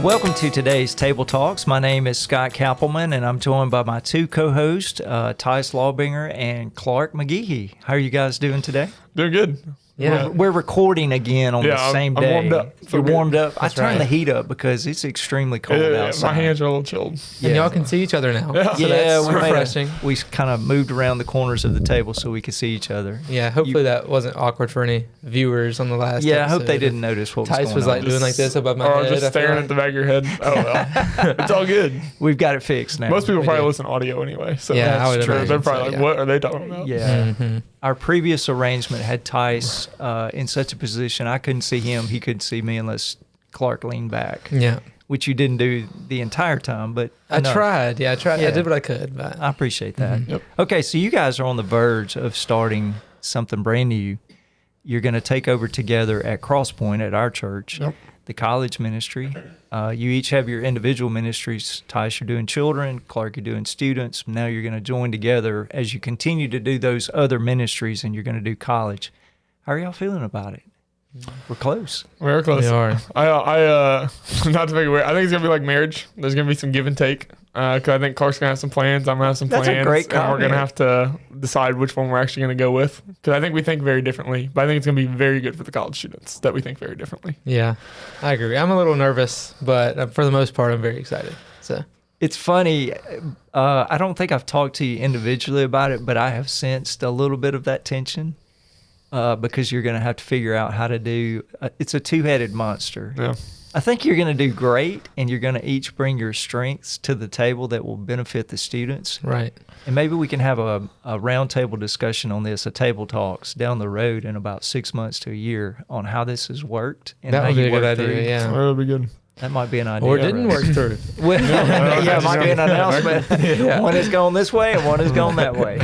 Welcome to today's Table Talks. My name is Scott Kappelman, and I'm joined by my two co-hosts, Tyce Lawbinger and Clark McGehee. How are you guys doing today? Doing good. Yeah, we're recording again on the same day. I'm warmed up. You're warmed up. That's I turned right. the heat up because it's extremely cold outside. My hands are a little chilled. And y'all can see each other now. Yeah. So that's we refreshing. we kind of moved around the corners of the table so we could see each other. Yeah, hopefully that wasn't awkward for any viewers on the last Yeah, I hope episode. they didn't notice what was Tyce going was like on. doing like this above my Or head. just I feel staring like. at the back of your head. Oh, well. It's all good. We've got it fixed now. Most people We probably do. listen to audio anyway. So Yeah, I would true. imagine They're probably so, like, yeah. what are they talking about? Yeah. Mhm. Our previous arrangement had Tyce in such a position I couldn't see him, he couldn't see me unless Clark leaned back, Yeah. which you didn't do the entire time, but I tried. Yeah, I tried. Yeah. I did what I could. But I appreciate that. Mhm. Yep. Okay, so you guys are on the verge of starting something brand new. You're going to take over together at Crosspoint at our church, Yep. the college ministry. You each have your individual ministries. Tyce, you're doing children. Clark, you're doing students. Now you're going to join together as you continue to do those other ministries, and you're going to do college. How are y'all feeling about it? We're close. We're close. We are. Not to make it weird. I think it's going to be like marriage. There's going to be some give and take. Because I think Clark's going to have some plans. I'm going to have some That's plans. a great and we're going to comment. have to decide which one we're actually going to go with. Because I think we think very differently. But I think it's going to be very good for the college students that we think very differently. yeah, I agree. I'm a little nervous, but for the most part, I'm very excited. So It's funny. I don't think I've talked to you individually about it, but I have sensed a little bit of that tension because you're going to have to figure out how to do. It's a two-headed monster. Yeah. I think you're going to do great, and you're going to each bring your strengths to the table that will benefit the students. right. And maybe we can have a roundtable discussion on this, a table talks down the road in about 6 months to a year on how this has worked and That how would be you a good work idea. through. Yeah. That'll be good. That might be an idea. Or it didn't for us. work through. Well, yeah, it might be an announcement. Yeah. One is going this way and one is going that way.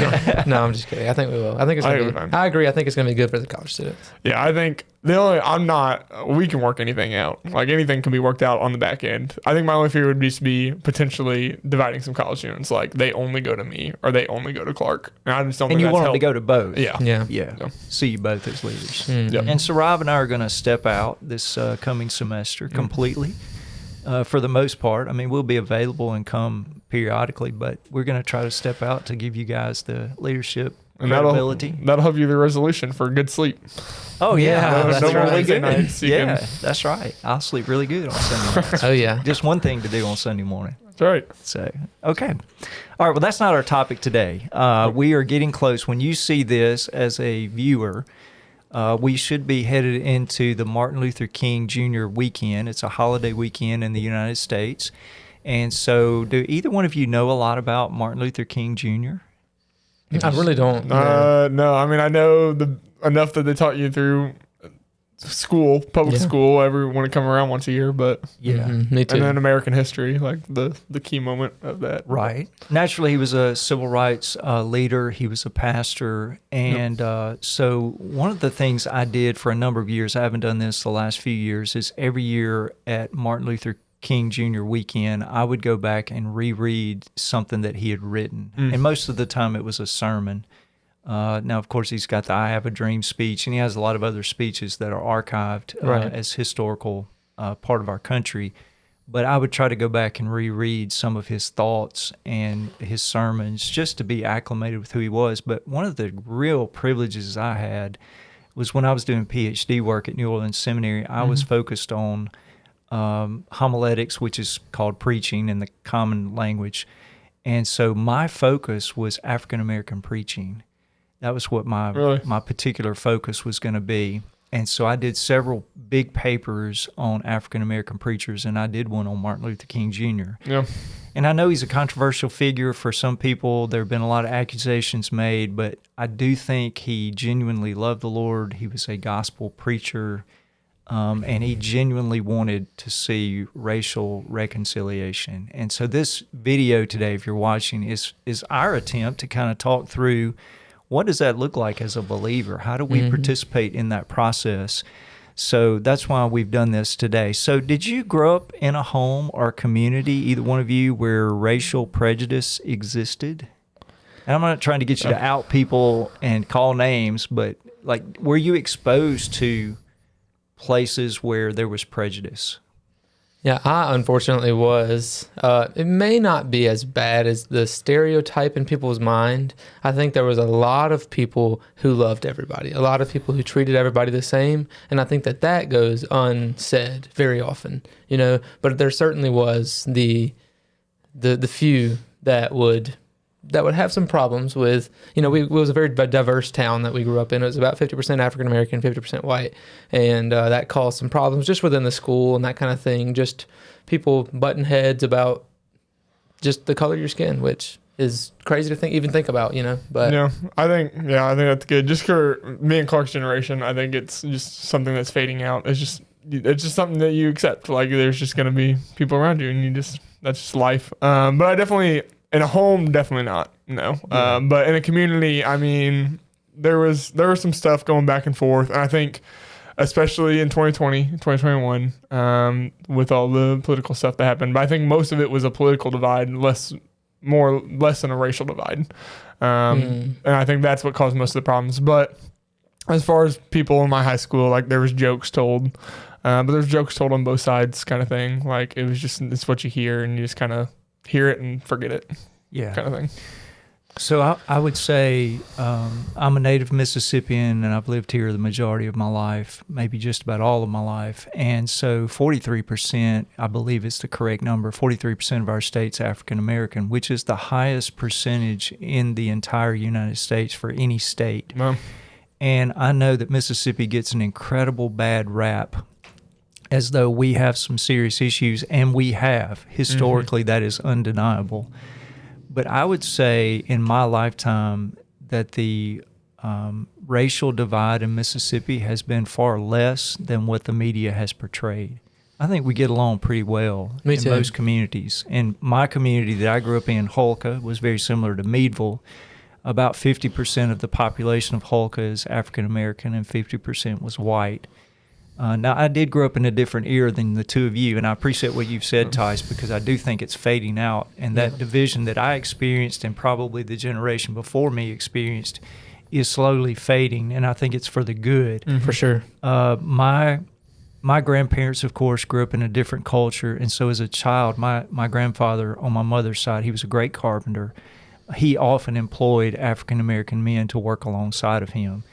No, I'm just kidding. I think we will. I think it's I gonna agree be. with that. I agree. I think it's gonna be good for the college students. Yeah, I think we can work anything out. Like anything can be worked out on the back end. I think my only fear would just be potentially dividing some college students. Like they only go to me or they only go to Clark. And I just don't And think you that's want them to helpful. go to both. Yeah. Yeah. Yeah. Yeah. See you both as leaders. Mhm. Yep. And so Rob and I are going to step out this coming semester completely for the most part. I mean, we'll be available and come periodically, but we're going to try to step out to give you guys the leadership And credibility. that'll help you the resolution for good sleep. Oh, yeah. Yeah, That's that's really right. good. Nights, you Yeah, can- that's right. I'll sleep really good on Sunday nights. Oh yeah. Just one thing to do on Sunday morning. That's right. So, okay. All right. Well, that's not our topic today. We are getting close. When you see this as a viewer, we should be headed into the Martin Luther King Jr. weekend. It's a holiday weekend in the United States. And so, do either one of you know a lot about Martin Luther King Jr.? I really don't. No, I mean I know enough that they taught you through school, public Yeah. school. When it come around once a year, but Yeah. Mhm, me too. and then American history, like the key moment of that. Right. Naturally, he was a civil rights leader. He was a pastor. And so one of the things I did for a number of years, I haven't done this the last few years, is every year at Martin Luther King Jr. weekend, I would go back and reread something that he had written. And most of the time it was a sermon. Now, of course, he's got the I Have a Dream speech, and he has a lot of other speeches that are archived Right. as historical part of our country. But I would try to go back and reread some of his thoughts and his sermons just to be acclimated with who he was. But one of the real privileges I had was when I was doing PhD work at New Orleans Seminary, I was focused on homiletics, which is called preaching in the common language. And so my focus was African-American preaching. That was what Really? my particular focus was going to be. And so I did several big papers on African-American preachers, and I did one on Martin Luther King Jr. Yeah. And I know he's a controversial figure for some people. There have been a lot of accusations made, but I do think he genuinely loved the Lord. He was a gospel preacher, and he genuinely wanted to see racial reconciliation. And so this video today, if you're watching, is our attempt to kind of talk through what does that look like as a believer? How do we participate in that process? So that's why we've done this today. So did you grow up in a home or community, either one of you, where racial prejudice existed? And I'm not trying to get you to out people and call names, but like, were you exposed to places where there was prejudice? Yeah, I unfortunately was. It may not be as bad as the stereotype in people's mind. I think there was a lot of people who loved everybody, a lot of people who treated everybody the same, and I think that goes unsaid very often, you know. But there certainly was the few that would have some problems with, you know, it was a very diverse town that we grew up in. It was about 50% African American, 50% white. And that caused some problems just within the school and that kind of thing. Just people butting heads about just the color of your skin, which is crazy to even think about, you know. But I think that's good. Just for me and Clark's generation, I think it's just something that's fading out. It's just something that you accept. Like there's just gonna be people around you, and that's just life. But I definitely. In a home, definitely not. No. Yeah. But in a community, I mean, there was some stuff going back and forth. And I think, especially in 2020, 2021, with all the political stuff that happened, but I think most of it was a political divide, less than a racial divide. And I think that's what caused most of the problems. But as far as people in my high school, like there was jokes told, but there's jokes told on both sides kind of thing. Like it's what you hear and you just kind of hear it and forget it, kind of thing. So I would say I'm a native Mississippian, and I've lived here the majority of my life, maybe just about all of my life. And so 43%, I believe is the correct number, 43% of our state's African American, which is the highest percentage in the entire United States for any state. Wow. And I know that Mississippi gets an incredible bad rap, as though we have some serious issues, and we have. Historically, that is undeniable. But I would say in my lifetime that the racial divide in Mississippi has been far less than what the media has portrayed. I think we get along pretty well in most communities. And my community that I grew up in, Holka, was very similar to Meadville. About 50% of the population of Holka is African American and 50% was white. Now, I did grow up in a different era than the two of you, and I appreciate what you've said, Tyce, because I do think it's fading out. And that division that I experienced and probably the generation before me experienced is slowly fading, and I think it's for the good. For sure. My grandparents, of course, grew up in a different culture, and so as a child, my grandfather on my mother's side, he was a great carpenter. He often employed African-American men to work alongside of him.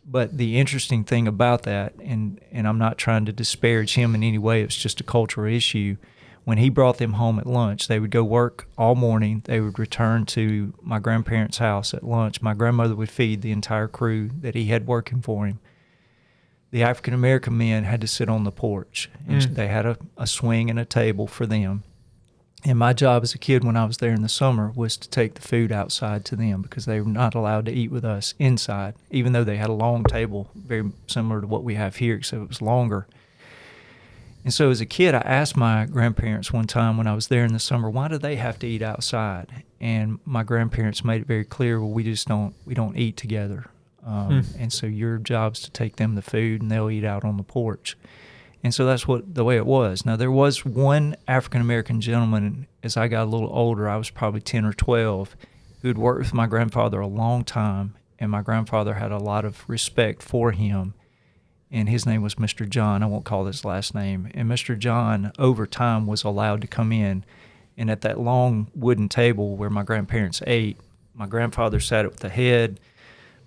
But the interesting thing about that, and I'm not trying to disparage him in any way, it's just a cultural issue. When he brought them home at lunch, they would go work all morning. They would return to my grandparents' house at lunch. My grandmother would feed the entire crew that he had working for him. The African-American men had to sit on the porch. And they had a swing and a table for them. And my job as a kid when I was there in the summer was to take the food outside to them because they were not allowed to eat with us inside, even though they had a long table, very similar to what we have here, except it was longer. And so as a kid, I asked my grandparents one time when I was there in the summer, why do they have to eat outside? And my grandparents made it very clear, well, we don't eat together. And so your job's to take them the food and they'll eat out on the porch. And so that's the way it was. Now, there was one African-American gentleman, as I got a little older, I was probably 10 or 12, who had worked with my grandfather a long time, and my grandfather had a lot of respect for him, and his name was Mr. John. I won't call his last name. And Mr. John, over time, was allowed to come in, and at that long wooden table where my grandparents ate, my grandfather sat at the head,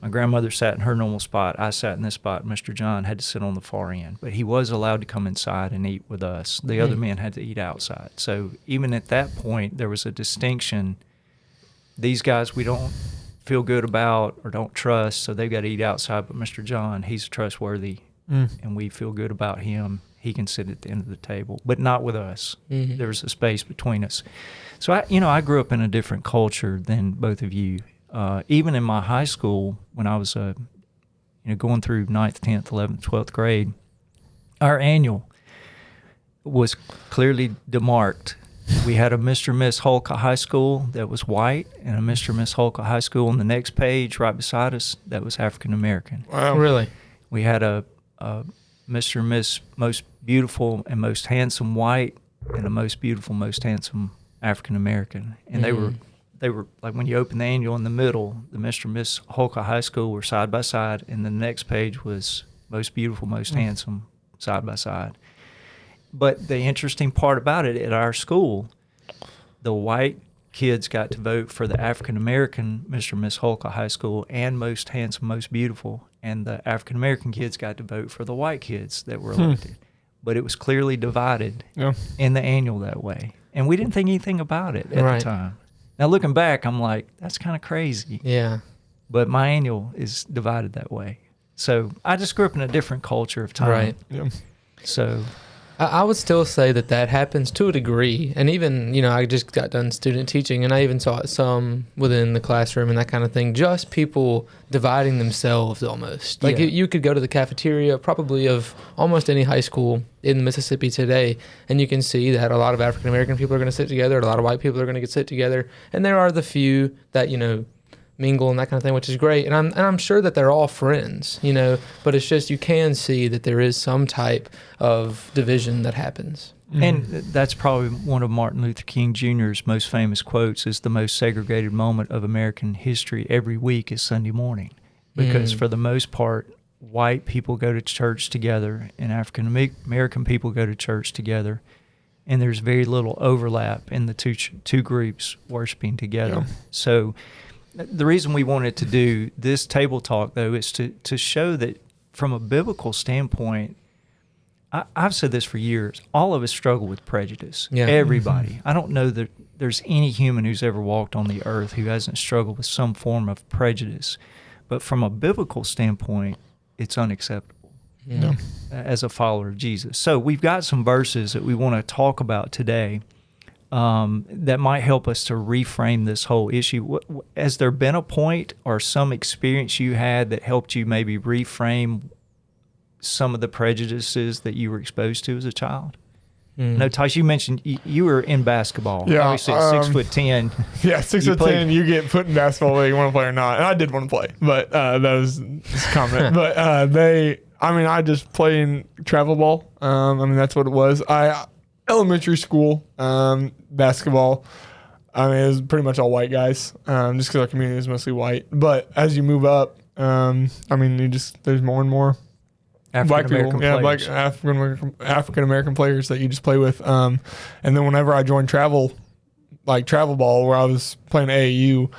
my grandmother sat in her normal spot. I sat in this spot. Mr. John had to sit on the far end. But he was allowed to come inside and eat with us. The other men had to eat outside. So even at that point, there was a distinction. These guys we don't feel good about or don't trust, so they've got to eat outside. But Mr. John, he's trustworthy, and we feel good about him. He can sit at the end of the table, but not with us. There was a space between us. So I grew up in a different culture than both of you. Even in my high school, when I was going through 9th, 10th, 11th, 12th grade, our annual was clearly demarked. We had a Mr. and Miss Holka High School that was white, and a Mr. and Miss Holka High School on the next page right beside us that was African American. Wow, really? We had a Mr. and Miss Most Beautiful and Most Handsome White, and a Most Beautiful, Most Handsome African American, and they were like when you open the annual in the middle, the Mr. and Miss Holka High School were side by side, and the next page was Most Beautiful, Most Handsome side by side. But the interesting part about it, at our school, the white kids got to vote for the African American Mr. and Miss Holka High School and most handsome, most beautiful, and the African American kids got to vote for the white kids that were elected. But it was clearly divided in the annual that way, and we didn't think anything about it at the time. Now looking back, I'm like, that's kind of crazy. Yeah. But my annual is divided that way. So I just grew up in a different culture of time. Right. Yeah. So I would still say that that happens to a degree. And even, I just got done student teaching, and I even saw it some within the classroom and that kind of thing. Just people dividing themselves almost. Like you could go to the cafeteria probably of almost any high school in Mississippi today, and you can see that a lot of African American people are going to sit together, a lot of white people are going to sit together, and there are the few that, mingle and that kind of thing, which is great. And I'm sure that they're all friends, but it's just you can see that there is some type of division that happens. And that's probably one of Martin Luther King Jr.'s most famous quotes is the most segregated moment of American history every week is Sunday morning. Because for the most part, white people go to church together and African American people go to church together. And there's very little overlap in the two groups worshiping together. Yeah. So the reason we wanted to do this table talk, though, is to show that from a biblical standpoint, I've said this for years, all of us struggle with prejudice. Yeah. Everybody. I don't know that there's any human who's ever walked on the earth who hasn't struggled with some form of prejudice. But from a biblical standpoint, it's unacceptable as a follower of Jesus. So we've got some verses that we want to talk about today. That might help us to reframe this whole issue. Has there been a point or some experience you had that helped you maybe reframe some of the prejudices that you were exposed to as a child? No, Tyce, you mentioned you were in basketball. Yeah, obviously at 6'10". Yeah, 6'10", you get put in basketball whether you want to play or not. And I did want to play, but that was just a comment. But I just played in travel ball. That's what it was. Elementary school basketball, it was pretty much all white guys, just because our community is mostly white. But as you move up, there's more and more black people, like African American players that you just play with. And then whenever I joined travel ball, where I was playing AAU,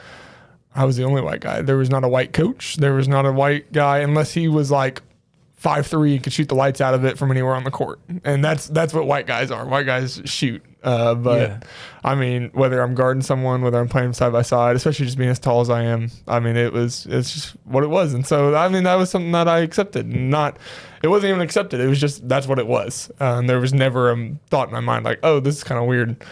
I was the only white guy. There was not a white coach. There was not a white guy unless he was like 5'3" and could shoot the lights out of it from anywhere on the court. And that's what white guys are. White guys shoot. Whether I'm guarding someone, whether I'm playing side by side, especially just being as tall as I am, it's just what it was. And so, that was something that I accepted. It wasn't even accepted. It was just, that's what it was. There was never a thought in my mind like, oh, this is kind of weird.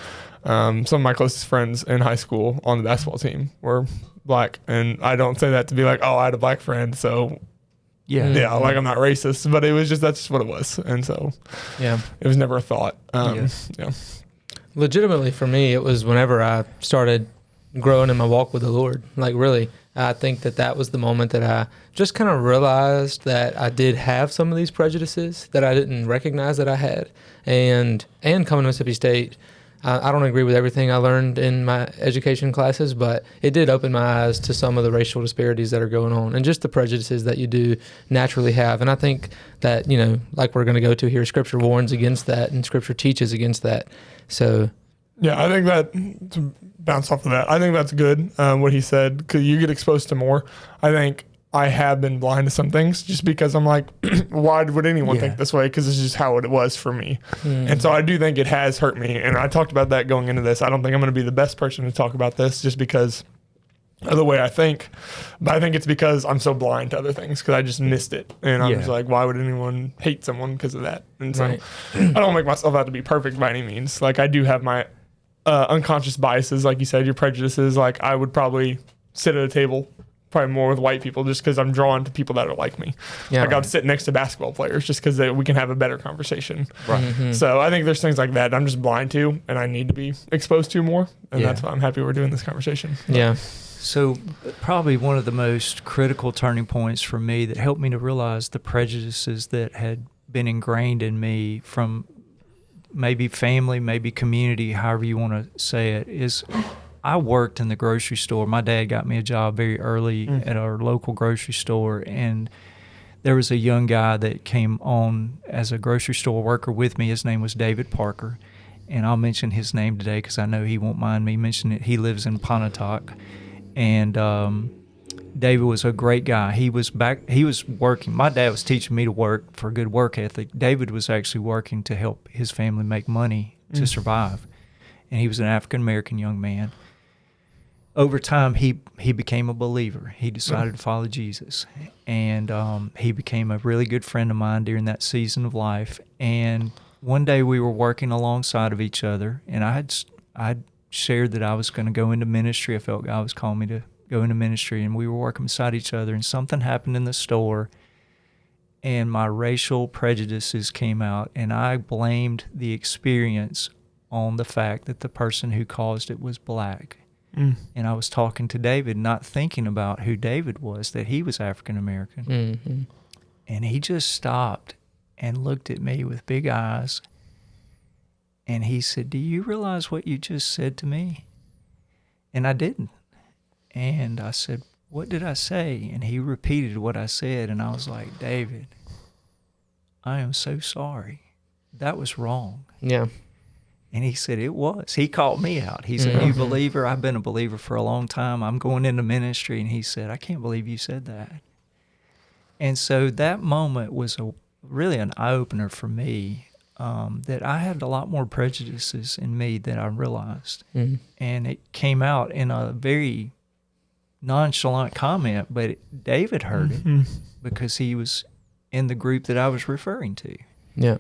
Some of my closest friends in high school on the basketball team were black. And I don't say that to be like, oh, I had a black friend, so like I'm not racist, but it was just, that's just what it was. And so it was never a thought. Legitimately for me, it was whenever I started growing in my walk with the Lord. Like really, I think that was the moment that I just kind of realized that I did have some of these prejudices that I didn't recognize that I had. And coming to Mississippi State, I don't agree with everything I learned in my education classes, but it did open my eyes to some of the racial disparities that are going on and just the prejudices that you do naturally have. And I think that, like we're going to go to here, Scripture warns against that and Scripture teaches against that. So, yeah, I think that, to bounce off of that, I think that's good, what he said, because you get exposed to more. I think I have been blind to some things just because I'm like, why would anyone think this way? Because this is just how it was for me. And so I do think it has hurt me. And I talked about that going into this. I don't think I'm going to be the best person to talk about this just because of the way I think. But I think it's because I'm so blind to other things because I just missed it. And I'm just like, why would anyone hate someone because of that? And so I don't make myself out to be perfect by any means. Like I do have my unconscious biases, like you said, your prejudices. Like I would probably sit at a table probably more with white people just because I'm drawn to people that are like me. I would sit next to basketball players just because we can have a better conversation. So I think there's things like that I'm just blind to and I need to be exposed to more. And that's why I'm happy we're doing this conversation. So probably one of the most critical turning points for me that helped me to realize the prejudices that had been ingrained in me from maybe family, maybe community, however you want to say it, is I worked in the grocery store. My dad got me a job very early at our local grocery store, and there was a young guy that came on as a grocery store worker with me. His name was David Parker, and I'll mention his name today because I know he won't mind me mentioning it. He lives in Pontotoc, and David was a great guy. He was working. My dad was teaching me to work for good work ethic. David was actually working to help his family make money to survive, and he was an African-American young man. Over time, he became a believer. He decided to follow Jesus, and he became a really good friend of mine during that season of life. And one day we were working alongside of each other, and I'd shared that I was going to go into ministry. I felt God was calling me to go into ministry, and we were working beside each other, and something happened in the store, and my racial prejudices came out, and I blamed the experience on the fact that the person who caused it was black. And I was talking to David, not thinking about who David was, that he was African American. Mm-hmm. And he just stopped and looked at me with big eyes. And he said, "Do you realize what you just said to me?" And I didn't. And I said, "What did I say?" And he repeated what I said. And I was like, "David, I am so sorry. That was wrong." Yeah. And he said, "It was." He called me out. He's a new believer. I've been a believer for a long time. I'm going into ministry. And he said, "I can't believe you said that." And so that moment was really an eye-opener for me, that I had a lot more prejudices in me than I realized. And it came out in a very nonchalant comment, but David heard it because he was in the group that I was referring to. Yeah.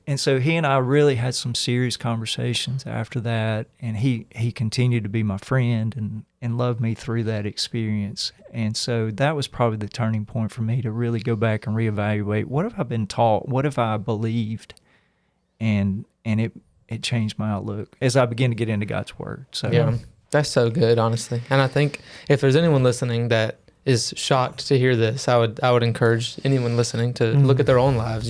And so he and I really had some serious conversations after that, and he continued to be my friend and loved me through that experience. And so that was probably the turning point for me to really go back and reevaluate, what have I been taught? What have I believed? And it changed my outlook as I began to get into God's Word. So Yeah, that's so good, honestly. And I think if there's anyone listening that is shocked to hear this, I would encourage anyone listening to look at their own lives,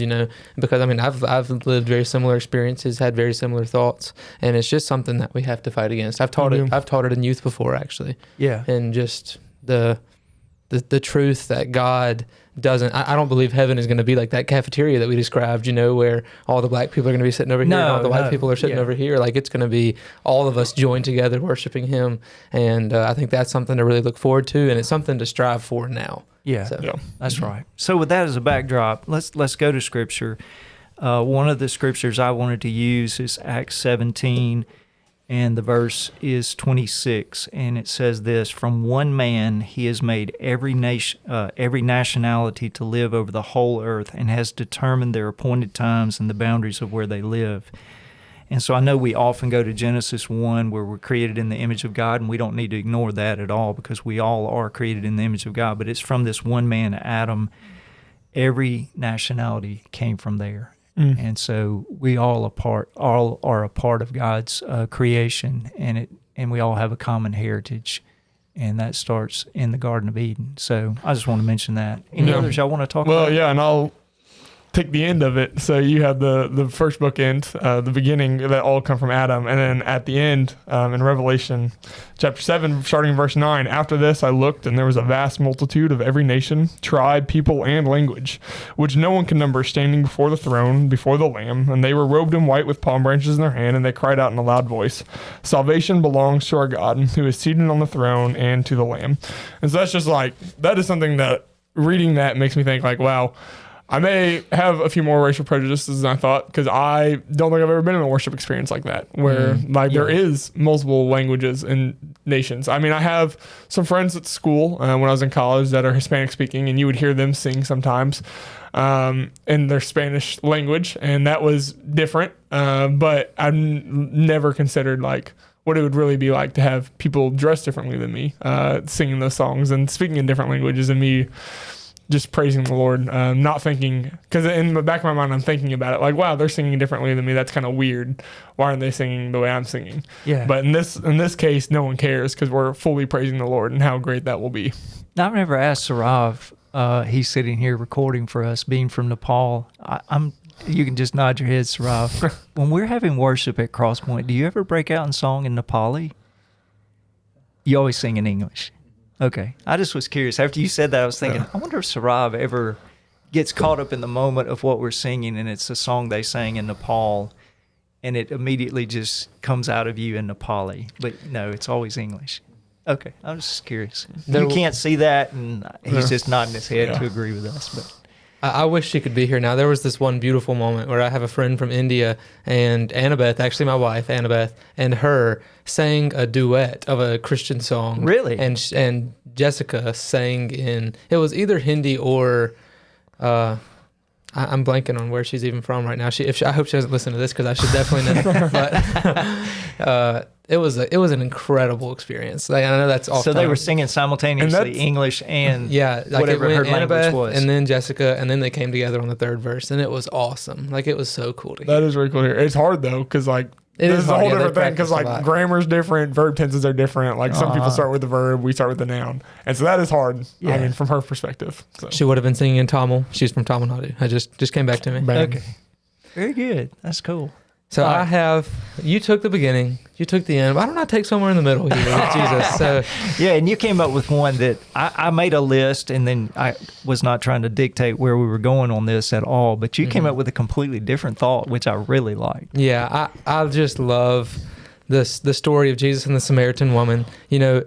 because I mean, I've lived very similar experiences, had very similar thoughts, and it's just something that we have to fight against. I've taught it in youth before, actually. Yeah. And just the truth that God doesn't, I don't believe heaven is going to be like that cafeteria that we described, where all the black people are going to be sitting over here and all the white people are sitting over here. Like, it's going to be all of us joined together worshiping Him. And I think that's something to really look forward to, and it's something to strive for now. Yeah, So, that's right. So with that as a backdrop, let's go to Scripture. One of the scriptures I wanted to use is Acts 17, and the verse is 26, and it says this: "From one man he has made every nationality to live over the whole earth, and has determined their appointed times and the boundaries of where they live." And so I know we often go to Genesis 1, where we're created in the image of God, and we don't need to ignore that at all, because we all are created in the image of God. But it's from this one man, Adam. Every nationality came from there. And so we all are a part of God's creation, and we all have a common heritage, and that starts in the Garden of Eden. So I just want to mention that. Any others y'all want to talk about? Well, yeah, and I'll take the end of it. So you have the first bookend, the beginning, that all come from Adam, and then at the end, in Revelation chapter 7, starting in verse 9, "After this I looked, and there was a vast multitude of every nation, tribe, people, and language, which no one can number, standing before the throne, before the Lamb, and they were robed in white with palm branches in their hand, and they cried out in a loud voice, 'Salvation belongs to our God, who is seated on the throne, and to the Lamb.'" And so that's just that is something that reading that makes me think wow, I may have a few more racial prejudices than I thought, because I don't think I've ever been in a worship experience like that, where there is multiple languages and nations. I mean, I have some friends at school when I was in college that are Hispanic speaking, and you would hear them sing sometimes in their Spanish language, and that was different. But I've never considered what it would really be like to have people dressed differently than me, singing those songs and speaking in different languages, and me just praising the Lord, not thinking, because in the back of my mind, I'm thinking about it wow, they're singing differently than me. That's kind of weird. Why aren't they singing the way I'm singing? Yeah. But in this case, no one cares, because we're fully praising the Lord, and how great that will be. Now, I've never asked Sarav. He's sitting here recording for us, being from Nepal. You can just nod your head, Sarav. When we're having worship at Crosspoint, do you ever break out in song in Nepali? You always sing in English. Okay. I just was curious. After you said that, I was thinking, I wonder if Sarav ever gets caught up in the moment of what we're singing, and it's a song they sang in Nepal, and it immediately just comes out of you in Nepali. But no, it's always English. Okay, I'm just curious. You can't see that, and he's just nodding his head to agree with us. But I wish she could be here now. There was this one beautiful moment where I have a friend from India, and Annabeth, actually my wife, Annabeth, and her sang a duet of a Christian song. Really? And Jessica sang in, it was either Hindi or, I'm blanking on where she's even from right now. I hope she doesn't listen to this because I should definitely know. But it was an incredible experience. Like, I know that's off. So they were singing simultaneously English and like whatever her language was, and then Jessica, and then they came together on the third verse, and it was awesome. Like, it was so cool to hear. That is really cool to hear. It's hard though, because like this is a whole different thing. Because like grammar's different, verb tenses are different. Like some people start with the verb, we start with the noun, and so that is hard. Yeah. I mean, from her perspective. So. She would have been singing in Tamil. She's from Tamil Nadu. I just came back to me. Bam. Okay, very good. That's cool. So you took the beginning, you took the end. Why don't I take somewhere in the middle here with Jesus? So yeah, and you came up with one that I made a list, and then I was not trying to dictate where we were going on this at all, but you came up with a completely different thought, which I really liked. Yeah, I just love the story of Jesus and the Samaritan woman. You know,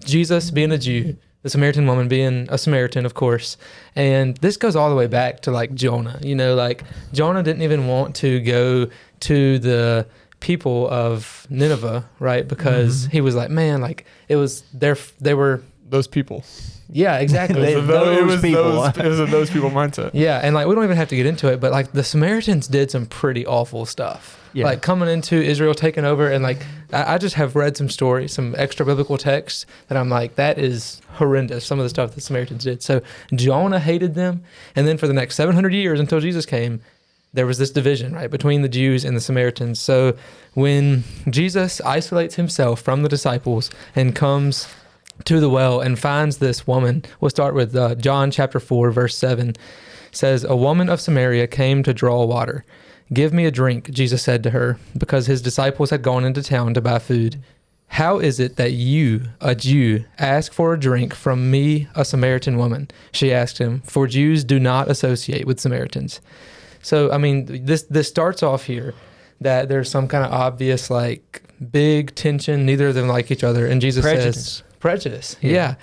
Jesus being a Jew, the Samaritan woman being a Samaritan, of course. And this goes all the way back to like Jonah. You know, like Jonah didn't even want to go to the people of Nineveh, right? Because he was like, man, like it was they were those people. Yeah, exactly. It was those people mindset. Yeah, and like we don't even have to get into it, but like the Samaritans did some pretty awful stuff. Yeah. Like coming into Israel, taking over, and like I just have read some stories, some extra biblical texts that I'm like, that is horrendous, some of the stuff the Samaritans did. So Jonah hated them, and then for the next 700 years until Jesus came, there was this division, right, between the Jews and the Samaritans. So when Jesus isolates himself from the disciples and comes to the well and finds this woman, we'll start with John chapter 4, verse 7, says, "A woman of Samaria came to draw water. 'Give me a drink,' Jesus said to her, because his disciples had gone into town to buy food. 'How is it that you, a Jew, ask for a drink from me, a Samaritan woman?' She asked him, for Jews do not associate with Samaritans." So, I mean, this starts off here that there's some kind of obvious, like, big tension. Neither of them like each other. And Jesus says... Prejudice. Yeah.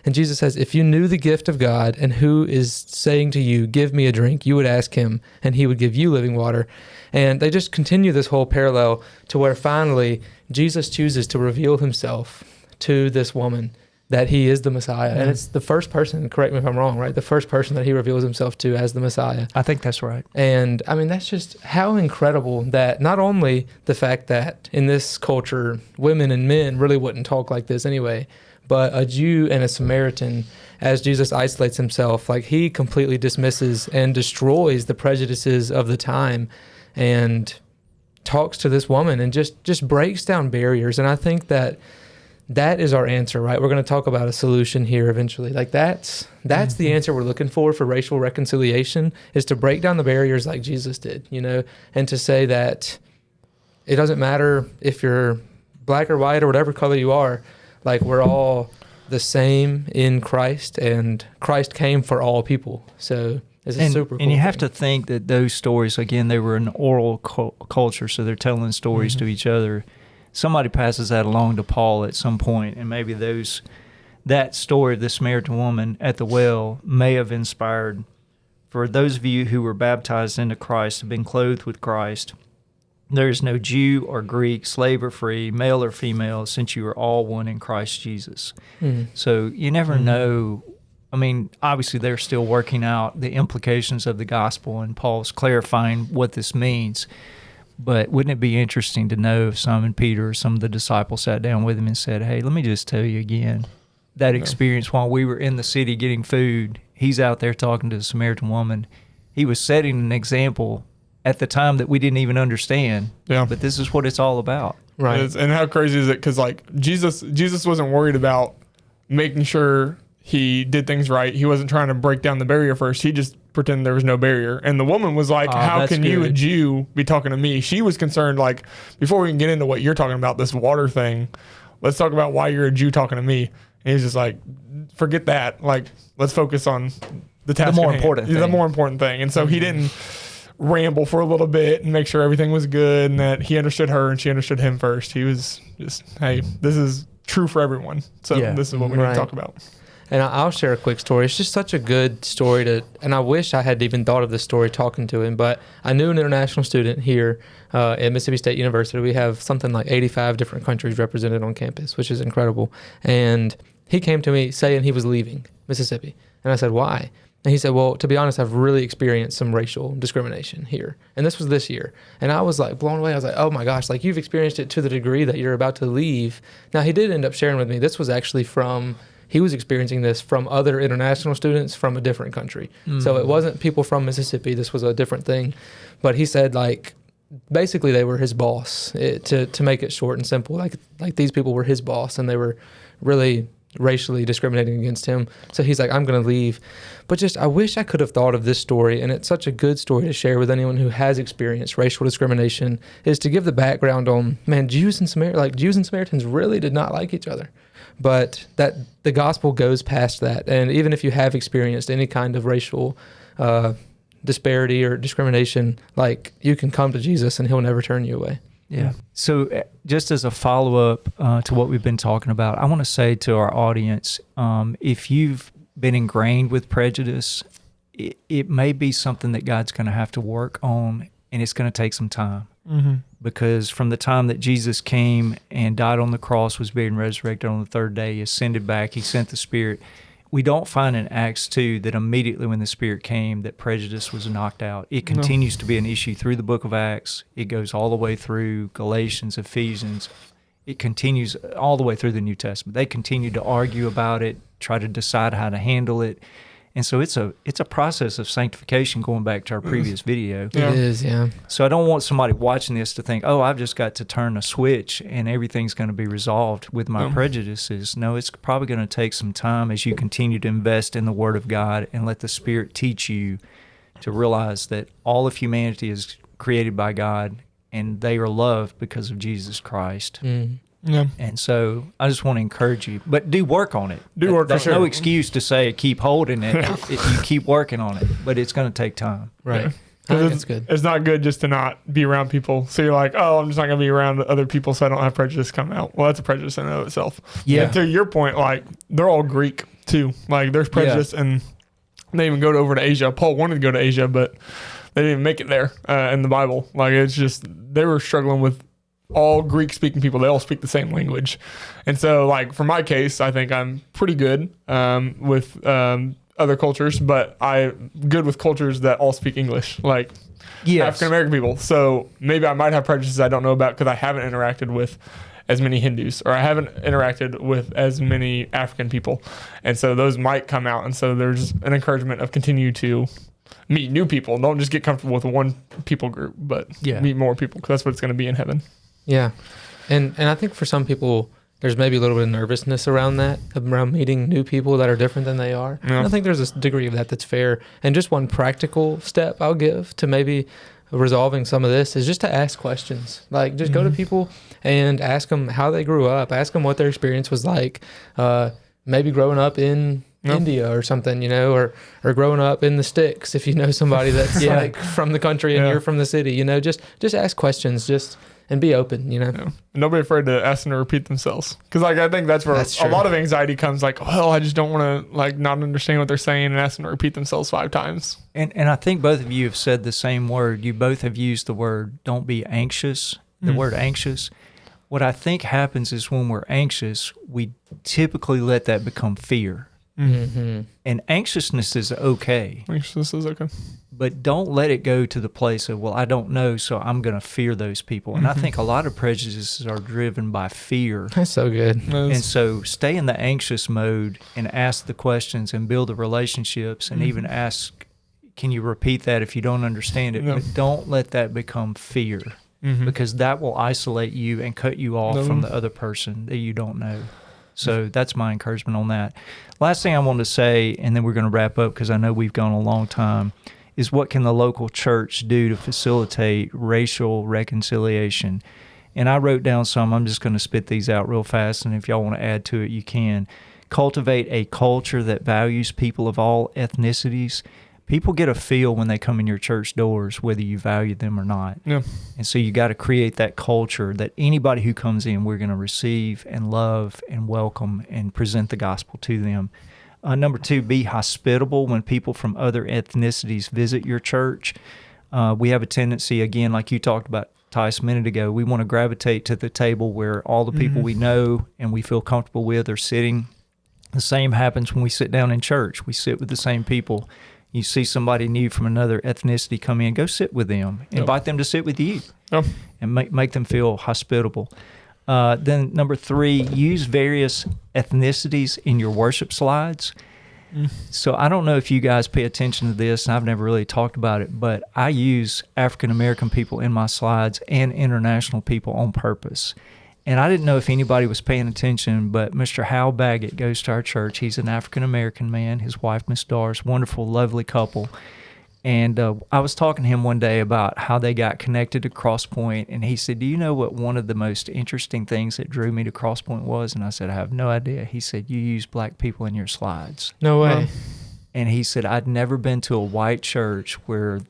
And Jesus says, if you knew the gift of God and who is saying to you, 'Give me a drink,' you would ask him and he would give you living water. And they just continue this whole parallel to where finally Jesus chooses to reveal himself to this woman that he is the Messiah. And it's the first person, correct me if I'm wrong, right? The first person that he reveals himself to as the Messiah. I think that's right. And I mean, that's just how incredible that not only the fact that in this culture, women and men really wouldn't talk like this anyway, but a Jew and a Samaritan, as Jesus isolates himself, like he completely dismisses and destroys the prejudices of the time and talks to this woman and just breaks down barriers. And I think that is our answer, right? We're going to talk about a solution here eventually. Like that's the answer we're looking for racial reconciliation, is to break down the barriers like Jesus did, you know, and to say that it doesn't matter if you're black or white or whatever color you are. Like, we're all the same in Christ, and Christ came for all people. So it's a super cool And you have thing. to think that those stories, again, they were an oral culture, so they're telling stories to each other. Somebody passes that along to Paul at some point, and maybe that story of the Samaritan woman at the well may have inspired, for those of you who were baptized into Christ, have been clothed with Christ, there is no Jew or Greek, slave or free, male or female, since you are all one in Christ Jesus. So you never know. I mean, obviously they're still working out the implications of the gospel, and Paul's clarifying what this means. But wouldn't it be interesting to know if Simon Peter or some of the disciples sat down with him and said, "Hey, let me just tell you again, that experience while we were in the city getting food, he's out there talking to the Samaritan woman. He was setting an example at the time that we didn't even understand. Yeah. But this is what it's all about." Right. And how crazy is it? Because like Jesus wasn't worried about making sure he did things right. He wasn't trying to break down the barrier first. He just pretended there was no barrier. And the woman was like, how can you, a Jew, be talking to me? She was concerned, like, before we can get into what you're talking about, this water thing, let's talk about why you're a Jew talking to me. And he's just like, forget that. Like, let's focus on the task more at hand. important The thing. more important thing. And so he didn't ramble for a little bit and make sure everything was good and that he understood her and she understood him first. He was just, hey, this is true for everyone. So Yeah. this is what we need Right. to talk about. And I'll share a quick story. It's just such a good story and I wish I had even thought of this story talking to him, but I knew an international student here at Mississippi State University. We have something like 85 different countries represented on campus, which is incredible. And he came to me saying he was leaving Mississippi. And I said, why? And he said, well, to be honest, I've really experienced some racial discrimination here. And this was this year. And I was like blown away. I was like, oh my gosh, like you've experienced it to the degree that you're about to leave. Now, he did end up sharing with me, this was actually he was experiencing this from other international students from a different country. So it wasn't people from Mississippi. This was a different thing. But he said, like, basically they were his boss, to make it short and simple. Like these people were his boss and they were really racially discriminating against him. So he's like, I'm going to leave. But just, I wish I could have thought of this story, and it's such a good story to share with anyone who has experienced racial discrimination, is to give the background on, man, Jews and Samaritans really did not like each other. But that the gospel goes past that. And even if you have experienced any kind of racial disparity or discrimination, like you can come to Jesus and he'll never turn you away. Yeah. So just as a follow-up to what we've been talking about, I want to say to our audience, if you've been ingrained with prejudice, it may be something that God's going to have to work on, and it's going to take some time. Mm-hmm. Because from the time that Jesus came and died on the cross, was being resurrected on the third day, he ascended back, he sent the Spirit. We don't find in Acts 2 that immediately when the Spirit came that prejudice was knocked out. It continues to be an issue through the book of Acts. It goes all the way through Galatians, Ephesians. It continues all the way through the New Testament. They continue to argue about it, try to decide how to handle it. And so it's a process of sanctification, going back to our previous video. Yeah. It is, yeah. So I don't want somebody watching this to think, oh, I've just got to turn a switch and everything's going to be resolved with my prejudices. No, it's probably going to take some time as you continue to invest in the Word of God and let the Spirit teach you to realize that all of humanity is created by God and they are loved because of Jesus Christ. Yeah. And so I just want to encourage you, but do work on it. There's no excuse to say keep holding it. You keep working on it, but it's going to take time. Right. Yeah. I think It's it's good. It's not good just to not be around people. So you're like, oh, I'm just not going to be around other people so I don't have prejudice come out. Well, that's a prejudice in and of itself. Yeah. And to your point, like, they're all Greek too. Like, there's prejudice and they even go over to Asia. Paul wanted to go to Asia, but they didn't even make it there in the Bible. Like, it's just, they were struggling with all Greek-speaking people. They all speak the same language. And so, like, for my case, I think I'm pretty good with other cultures, but I'm good with cultures that all speak English, like African-American people. So maybe I might have prejudices I don't know about because I haven't interacted with as many Hindus, or I haven't interacted with as many African people. And so those might come out. And so there's an encouragement of continue to meet new people. Don't just get comfortable with one people group, but meet more people, because that's what it's going to be in heaven. Yeah. And I think for some people, there's maybe a little bit of nervousness around that, around meeting new people that are different than they are. Yeah. And I think there's a degree of that that's fair. And just one practical step I'll give to maybe resolving some of this is just to ask questions. Like, just go to people and ask them how they grew up, ask them what their experience was like, maybe growing up in India or something, you know, or growing up in the sticks, if you know somebody that's like from the country and you're from the city, you know, just ask questions, and be open, you know. Yeah. And don't be afraid to ask them to repeat themselves. Because, like, I think that's where a lot of anxiety comes, like, well, I just don't want to, like, not understand what they're saying and ask them to repeat themselves 5 times. And I think both of you have said the same word. You both have used the word, don't be anxious, the word anxious. What I think happens is when we're anxious, we typically let that become fear. Mm-hmm. And anxiousness is okay. Anxiousness is okay. But don't let it go to the place of, well, I don't know, so I'm going to fear those people. And I think a lot of prejudices are driven by fear. That's so good. And so stay in the anxious mode and ask the questions and build the relationships and even ask, can you repeat that if you don't understand it? But don't let that become fear, because that will isolate you and cut you off from the other person that you don't know. So that's my encouragement on that. Last thing I want to say, and then we're going to wrap up because I know we've gone a long time, is what can the local church do to facilitate racial reconciliation? And I wrote down some. I'm just going to spit these out real fast, and if y'all want to add to it, you can. cultivate a culture that values people of all ethnicities, people get a feel when they come in your church doors, whether you value them or not. Yeah. And so you got to create that culture that anybody who comes in, we're going to receive and love and welcome and present the gospel to them. Number 2, be hospitable when people from other ethnicities visit your church. We have a tendency, again, like you talked about, Tyce, a minute ago, we want to gravitate to the table where all the people we know and we feel comfortable with are sitting. The same happens when we sit down in church. We sit with the same people. You see somebody new from another ethnicity come in, go sit with them. Invite them to sit with you and make them feel hospitable. Then number 3, use various ethnicities in your worship slides. So I don't know if you guys pay attention to this, and I've never really talked about it, but I use African-American people in my slides and international people on purpose. And I didn't know if anybody was paying attention, but Mr. Hal Baggett goes to our church. He's an African-American man. His wife, Miss Doris, wonderful, lovely couple. And I was talking to him one day about how they got connected to Crosspoint, and he said, do you know what one of the most interesting things that drew me to Crosspoint was? And I said, I have no idea. He said, you use black people in your slides. No way. And he said, I'd never been to a white church where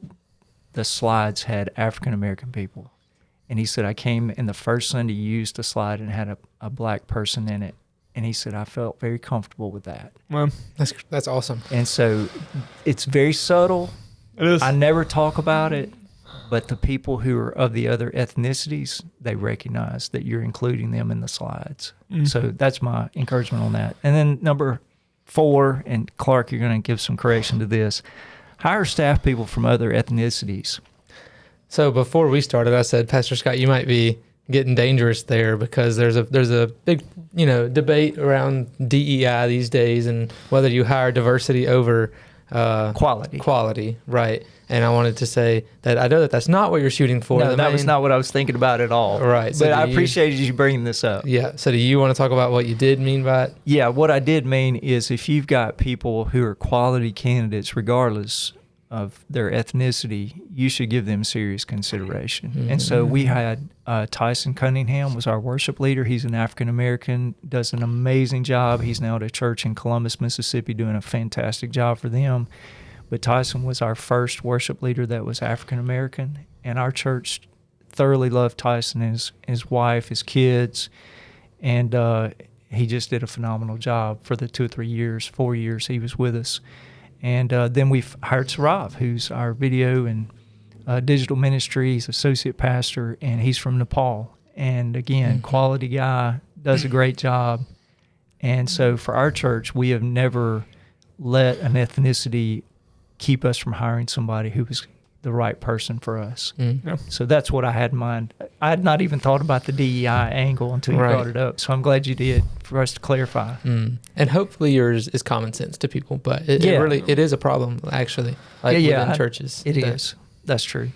the slides had African-American people. And he said, I came in the first Sunday you used a slide and had a black person in it. And he said, I felt very comfortable with that. Well, That's awesome. And so it's very subtle. it is. I never talk about it, but the people who are of the other ethnicities, they recognize that you're including them in the slides. So that's my encouragement on that. And then number 4, and Clark, you're going to give some correction to this, hire staff people from other ethnicities. So before we started, I said, Pastor Scott, you might be getting dangerous there because there's a big, debate around DEI these days and whether you hire diversity over quality, right? And I wanted to say that I know that that's not what you're shooting for. No, that was not what I was thinking about at all. Right. But I appreciated you bringing this up. Yeah. So do you want to talk about what you did mean by it? Yeah, what I did mean is if you've got people who are quality candidates, regardless of their ethnicity, you should give them serious consideration. And so we had Tyson Cunningham was our worship leader. He's an African-American, does an amazing job. He's now at a church in Columbus, Mississippi, doing a fantastic job for them. But Tyson was our first worship leader that was African-American, and our church thoroughly loved Tyson and his wife, his kids, and he just did a phenomenal job for the 2 or 3 years, 4 years he was with us. And then we've hired Sarav, who's our video and digital ministry. He's associate pastor, and he's from Nepal. And again, quality guy, does a great job. And so for our church, we have never let an ethnicity keep us from hiring somebody who was the right person for us. So that's what I had in mind. I had not even thought about the DEI angle until you brought it up. So I'm glad you did, for us to clarify. And hopefully yours is common sense to people, but it really is a problem actually, within churches. It is. That's true.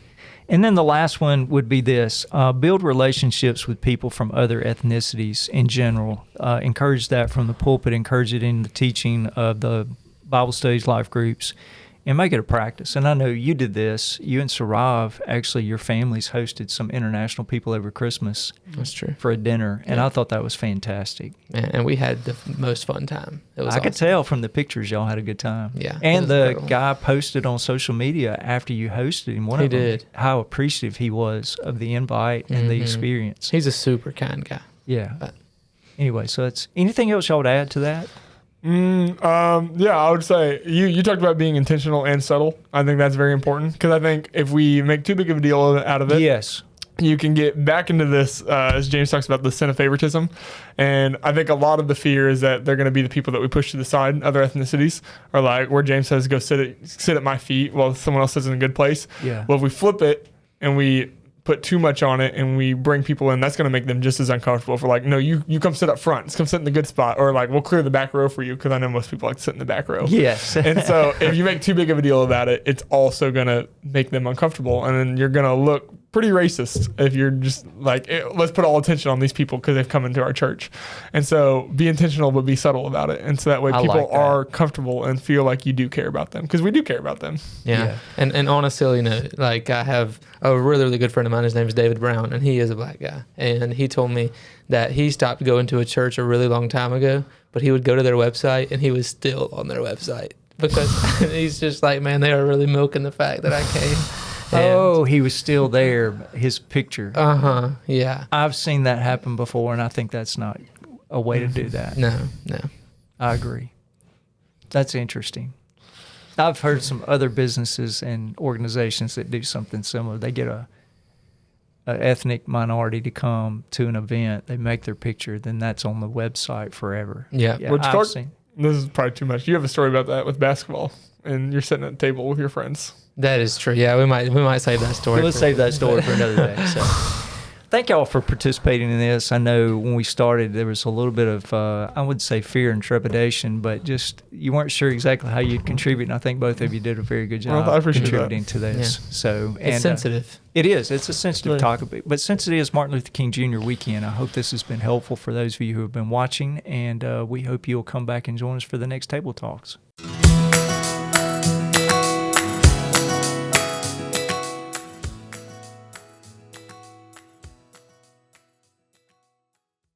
And then the last one would be this: build relationships with people from other ethnicities in general. Encourage that from the pulpit. Encourage it in the teaching of the Bible studies, life groups. And make it a practice. And I know you did this. You and Sarav, actually, your families hosted some international people over Christmas. That's true. For a dinner. And I thought that was fantastic. And we had the most fun time. It was I could tell from the pictures y'all had a good time. Yeah. And the guy posted on social media after you hosted him. He did. How appreciative he was of the invite and the experience. He's a super kind guy. Yeah. But anyway, so it's anything else y'all would add to that? I would say you talked about being intentional and subtle. I think that's very important because I think if we make too big of a deal out of it, yes, you can get back into this, as James talks about, the sin of favoritism. And I think a lot of the fear is that they're going to be the people that we push to the side, other ethnicities, or like where James says, go sit at my feet while someone else is in a good place. Yeah. Well, if we flip it and we put too much on it and we bring people in, that's going to make them just as uncomfortable. For like, no, you come sit up front. Just come sit in the good spot. Or like, we'll clear the back row for you because I know most people like to sit in the back row. Yes. And so if you make too big of a deal about it, it's also going to make them uncomfortable. And then you're going to look pretty racist if you're just like, let's put all attention on these people because they've come into our church. And so be intentional, but be subtle about it. And so that way I people like that. are comfortable and feel like you do care about them, because we do care about them. Yeah. And on a silly note, like I have a really, really good friend of mine. His name is David Brown, and he is a black guy. And he told me that he stopped going to a church a really long time ago, but he would go to their website and he was still on their website because he's just like, man, they are really milking the fact that I came. Oh, he was still there. His picture. Yeah. I've seen that happen before, and I think that's not a way to do that. No. I agree. That's interesting. I've heard some other businesses and organizations that do something similar. They get a ethnic minority to come to an event. They make their picture, then that's on the website forever. Yeah. Which I've Clark, seen. this is probably too much. You have a story about that with basketball, and you're sitting at the table with your friends. That is true. Yeah, we might save that story. Let's save that story for another day. So, thank y'all for participating in this. I know when we started, there was a little bit of, I would say, fear and trepidation, but just you weren't sure exactly how you'd contribute. And I think both of you did a very good job I appreciate contributing to this. Yeah. So, It's sensitive. It is. It's a sensitive Right. topic. But since it is Martin Luther King Jr. weekend, I hope this has been helpful for those of you who have been watching. And we hope you'll come back and join us for the next Table Talks.